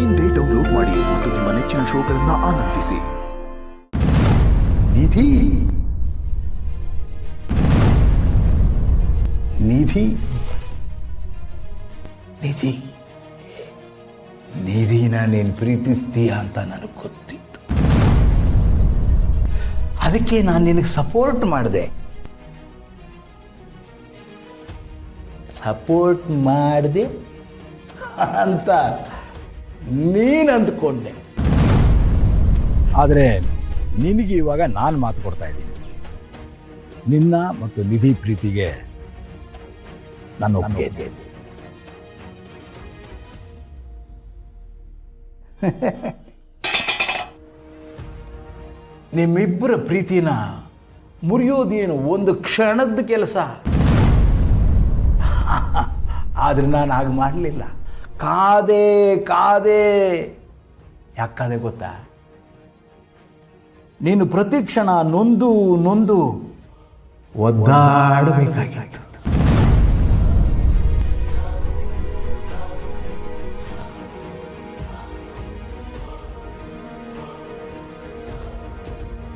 ಇಂದೇ ಡೌನ್ಲೋಡ್ ಮಾಡಿ ಮತ್ತು ನಿಮ್ಮ ನೆಚ್ಚಿನ ಶೋಗಳನ್ನು ಆನಂದಿಸಿ. ನಿಧಿ ನಿಧಿ ನಿಧಿ ನಿಧಿನ ನೀನು ಪ್ರೀತಿಸ್ತೀಯ ಅಂತ ನನಗೆ ಗೊತ್ತಿತ್ತು. ಅದಕ್ಕೆ ನಾನು ನಿನಗೆ ಸಪೋರ್ಟ್ ಮಾಡಿದೆ. ಸಪೋರ್ಟ್ ಮಾಡಿದೆ ಅಂತ ನೀನು ಅಂದ್ಕೊಂಡೆ. ಆದರೆ ನಿನಗೆ ಇವಾಗ ನಾನು ಮಾತು ಕೊಡ್ತಾ ಇದ್ದೀನಿ. ನಿನ್ನ ಮತ್ತು ನಿಧಿ ಪ್ರೀತಿಗೆ ನಾನು ಒಪ್ಪಿಗೆ ಇದೆ. ನಿಮ್ಮಿಬ್ಬರ ಪ್ರೀತಿನ ಮುರಿಯೋದೇನು ಒಂದು ಕ್ಷಣದ ಕೆಲಸ. ಆದರೆ ನಾನು ಹಾಗೆ ಮಾಡಲಿಲ್ಲ. ಕಾದೆ ಯಾಕೆ ಕಾದೆ ಗೊತ್ತಾ? ನೀನು ಪ್ರತಿ ಕ್ಷಣ ನೊಂದು ಒದ್ದಾಡಬೇಕಾಗಿತ್ತು.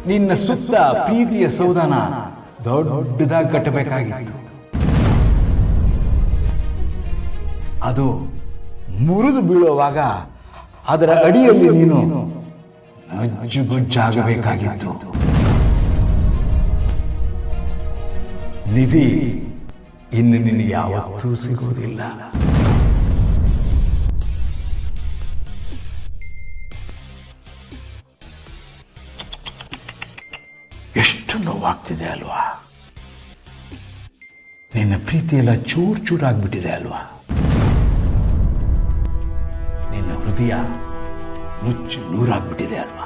ನಿನ್ನ ಸುತ್ತ ಪ್ರೀತಿಯ ಸೌಧಾನ ದೊಡ್ಡದಾಗಿ ಕಟ್ಟಬೇಕಾಗಿತ್ತು. ಅದು ಮುರಿದು ಬೀಳುವಾಗ ಅದರ ಅಡಿಯಲ್ಲಿ ನೀನು ನಜ್ಜುಗುಜ್ಜಾಗಬೇಕಾಗಿತ್ತು. ನಿಧಿ ಇನ್ನು ನಿನಗೆ ಯಾವತ್ತೂ ಸಿಗುವುದಿಲ್ಲ. ಎಷ್ಟು ನೋವಾಗ್ತಿದೆ ಅಲ್ವಾ? ನಿನ್ನ ಪ್ರೀತಿಯೆಲ್ಲ ಚೂರಾಗ್ಬಿಟ್ಟಿದೆ ಅಲ್ವಾ? ನಿನ್ನ ಹೃದಯ ನುಚ್ಚು ನೂರಾಗ್ಬಿಟ್ಟಿದೆ ಅಲ್ವಾ?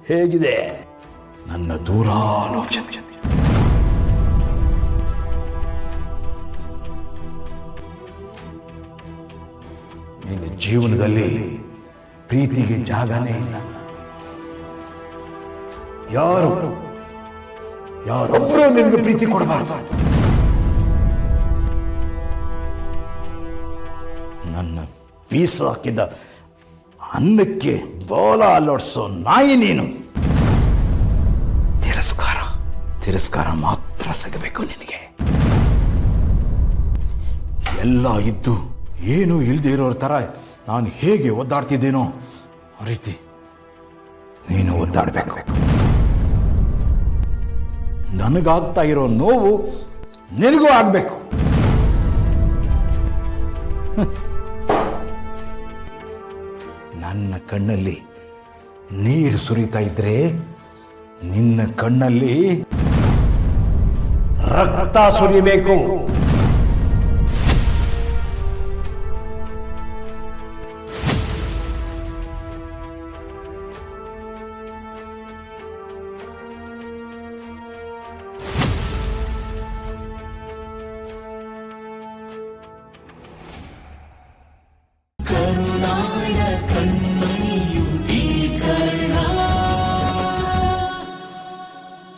ಹೇಗಿದೆ ನನ್ನ ದೂರಾಲೋಚನೆ? ನಿನ್ನ ಜೀವನದಲ್ಲಿ ಪ್ರೀತಿಗೆ ಜಾಗನೇ ಇಲ್ಲ. ಯಾರೊಬ್ಬರು ನಿನಗೆ ಪ್ರೀತಿ ಕೊಡಬಾರ್ದು. ನನ್ನ ಬೀಸ ಹಾಕಿದ ಅನ್ನಕ್ಕೆ ಬೋಲ ಅಲ್ಲಾಡಿಸೋ ನಾಯಿ ನೀನು. ತಿರಸ್ಕಾರ ಮಾತ್ರ ಸಿಗಬೇಕು ನಿನಗೆ. ಎಲ್ಲ ಇದ್ದು ಏನೂ ಇಲ್ಲದೆ ಇರೋರ ಥರ ನಾನು ಹೇಗೆ ಒದ್ದಾಡ್ತಿದ್ದೇನೋ ಆ ರೀತಿ ನೀನು ಒದ್ದಾಡಬೇಕು. ನನಗಾಗ್ತಾ ಇರೋ ನೋವು ನಿನಗೂ ಆಗಬೇಕು. ನನ್ನ ಕಣ್ಣಲ್ಲಿ ನೀರು ಸುರಿತಾ ಇದ್ರೆ ನಿನ್ನ ಕಣ್ಣಲ್ಲಿ ರಕ್ತ ಸುರಿಯಬೇಕು.